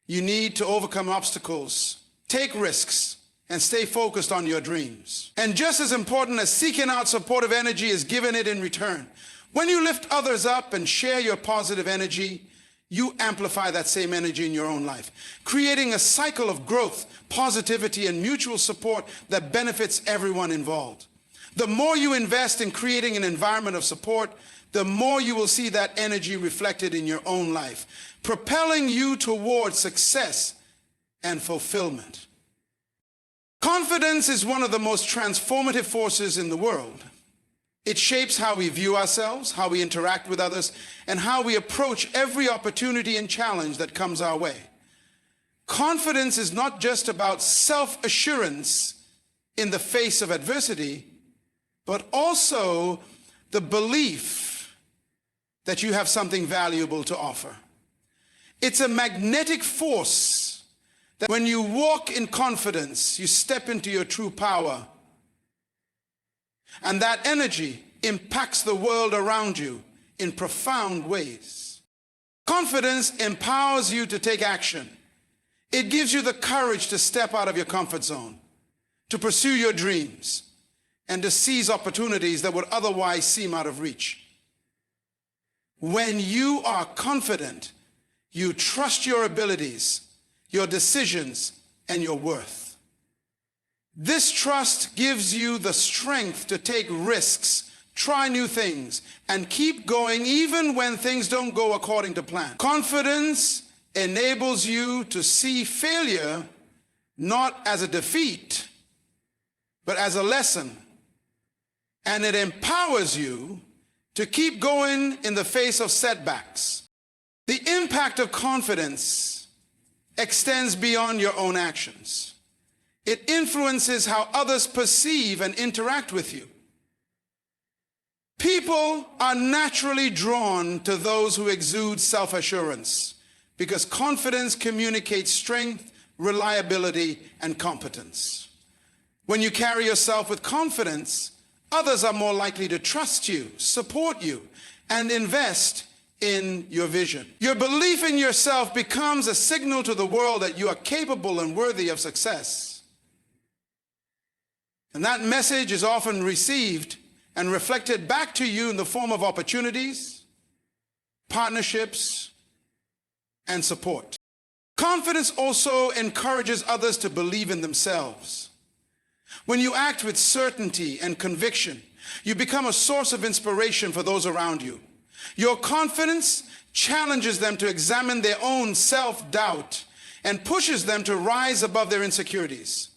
you need to overcome obstacles, take risks, and stay focused on your dreams. And just as important as seeking out supportive energy is giving it in return. When you lift others up and share your positive energy, you amplify that same energy in your own life, creating a cycle of growth, positivity, and mutual support that benefits everyone involved. The more you invest in creating an environment of support, the more you will see that energy reflected in your own life, propelling you towards success and fulfillment. Confidence is one of the most transformative forces in the world. It shapes how we view ourselves, how we interact with others, and how we approach every opportunity and challenge that comes our way. Confidence is not just about self-assurance in the face of adversity, but also the belief that you have something valuable to offer. It's a magnetic force that when you walk in confidence, you step into your true power. And that energy impacts the world around you in profound ways. Confidence empowers you to take action. It gives you the courage to step out of your comfort zone, to pursue your dreams, and to seize opportunities that would otherwise seem out of reach. When you are confident, you trust your abilities, your decisions, and your worth. This trust gives you the strength to take risks, try new things, and keep going even when things don't go according to plan. Confidence enables you to see failure not as a defeat, but as a lesson. And it empowers you to keep going in the face of setbacks. The impact of confidence extends beyond your own actions. It influences how others perceive and interact with you. People are naturally drawn to those who exude self-assurance because confidence communicates strength, reliability, and competence. When you carry yourself with confidence, others are more likely to trust you, support you, and invest in your vision. Your belief in yourself becomes a signal to the world that you are capable and worthy of success. And that message is often received and reflected back to you in the form of opportunities, partnerships, and support. Confidence also encourages others to believe in themselves. When you act with certainty and conviction, you become a source of inspiration for those around you. Your confidence challenges them to examine their own self-doubt and pushes them to rise above their insecurities.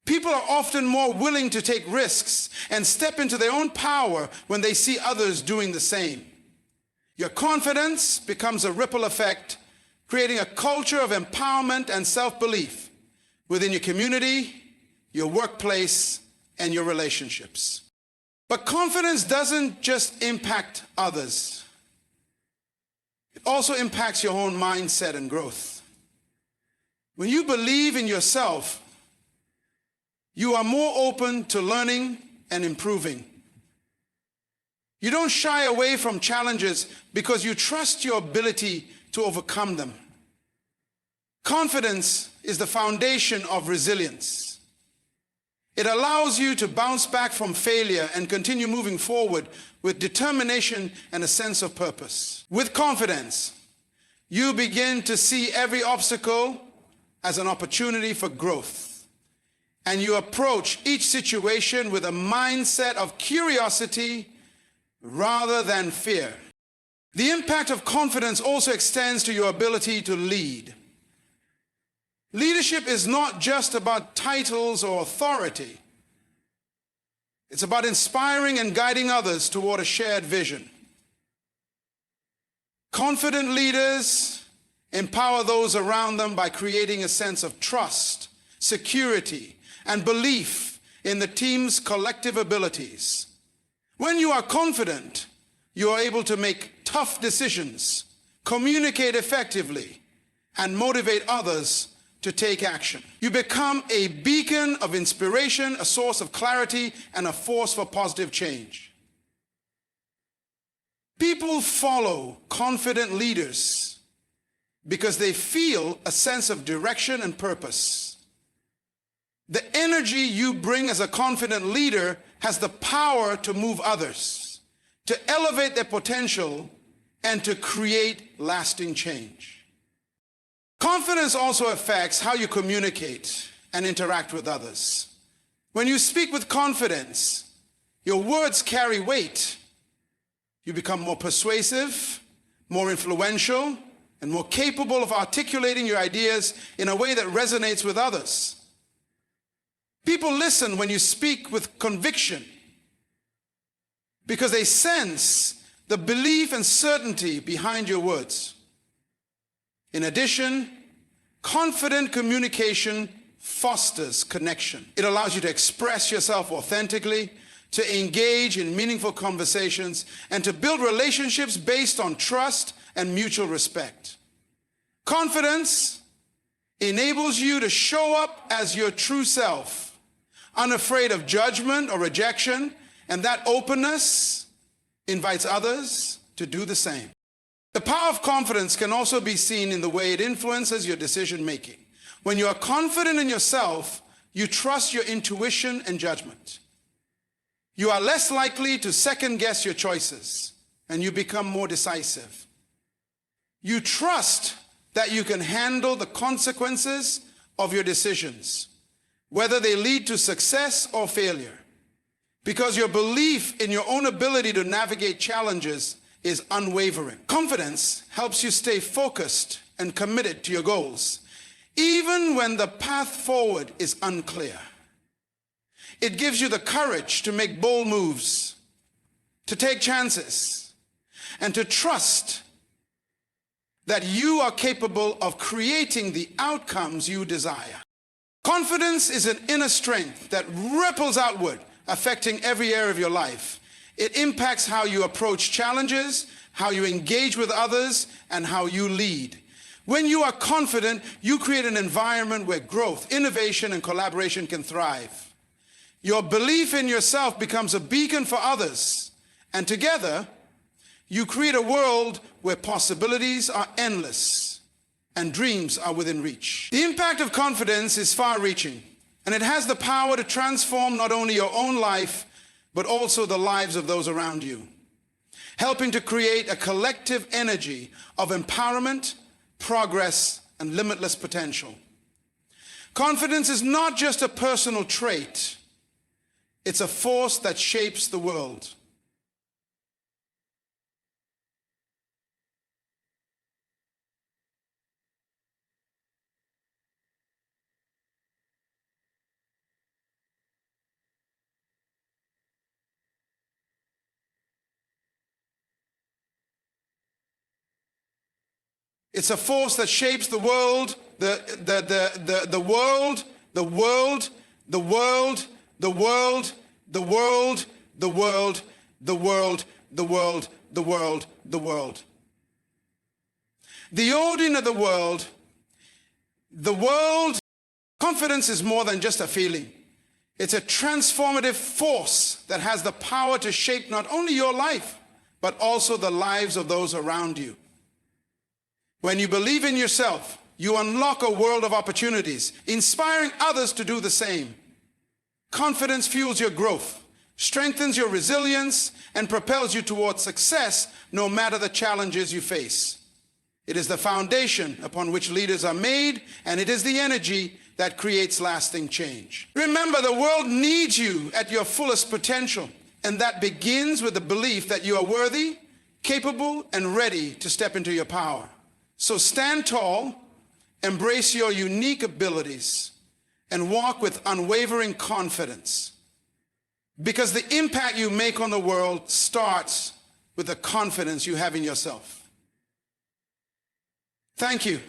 People are often more willing to take risks and step into their own power when they see others doing the same. Your confidence becomes a ripple effect, creating a culture of empowerment and self-belief within your community, your workplace, and your relationships. But confidence doesn't just impact others. It also impacts your own mindset and growth. When you believe in yourself, you are more open to learning and improving. You don't shy away from challenges because you trust your ability to overcome them. Confidence is the foundation of resilience. It allows you to bounce back from failure and continue moving forward with determination and a sense of purpose. With confidence, you begin to see every obstacle as an opportunity for growth. And you approach each situation with a mindset of curiosity rather than fear. The impact of confidence also extends to your ability to lead. Leadership is not just about titles or authority. It's about inspiring and guiding others toward a shared vision. Confident leaders empower those around them by creating a sense of trust, security, and belief in the team's collective abilities. When you are confident, you are able to make tough decisions, communicate effectively, and motivate others to take action. You become a beacon of inspiration, a source of clarity, and a force for positive change. People follow confident leaders because they feel a sense of direction and purpose. The energy you bring as a confident leader has the power to move others, to elevate their potential, and to create lasting change. Confidence also affects how you communicate and interact with others. When you speak with confidence, your words carry weight. You become more persuasive, more influential, and more capable of articulating your ideas in a way that resonates with others. People listen when you speak with conviction because they sense the belief and certainty behind your words. In addition, confident communication fosters connection. It allows you to express yourself authentically, to engage in meaningful conversations, and to build relationships based on trust and mutual respect. Confidence enables you to show up as your true self, unafraid of judgment or rejection, and that openness invites others to do the same. The power of confidence can also be seen in the way it influences your decision making. When you are confident in yourself, you trust your intuition and judgment. You are less likely to second guess your choices, and you become more decisive. You trust that you can handle the consequences of your decisions, whether they lead to success or failure, because your belief in your own ability to navigate challenges is unwavering. Confidence helps you stay focused and committed to your goals, even when the path forward is unclear. It gives you the courage to make bold moves, to take chances, and to trust that you are capable of creating the outcomes you desire. Confidence is an inner strength that ripples outward, affecting every area of your life. It impacts how you approach challenges, how you engage with others, and how you lead. When you are confident, you create an environment where growth, innovation, and collaboration can thrive. Your belief in yourself becomes a beacon for others, and together, you create a world where possibilities are endless and dreams are within reach. The impact of confidence is far-reaching, and it has the power to transform not only your own life, but also the lives of those around you, helping to create a collective energy of empowerment, progress, and limitless potential. Confidence is not just a personal trait, it's a force that shapes the world. It's a force that shapes the world, the world, the world, the world, the world, the world, the world, the world, the world, the world, the world. The origin of the world, confidence is more than just a feeling. It's a transformative force that has the power to shape not only your life, but also the lives of those around you. When you believe in yourself, you unlock a world of opportunities, inspiring others to do the same. Confidence fuels your growth, strengthens your resilience, and propels you towards success no matter the challenges you face. It is the foundation upon which leaders are made, and it is the energy that creates lasting change. Remember, the world needs you at your fullest potential, and that begins with the belief that you are worthy, capable, and ready to step into your power. So stand tall, embrace your unique abilities, and walk with unwavering confidence. Because the impact you make on the world starts with the confidence you have in yourself. Thank you.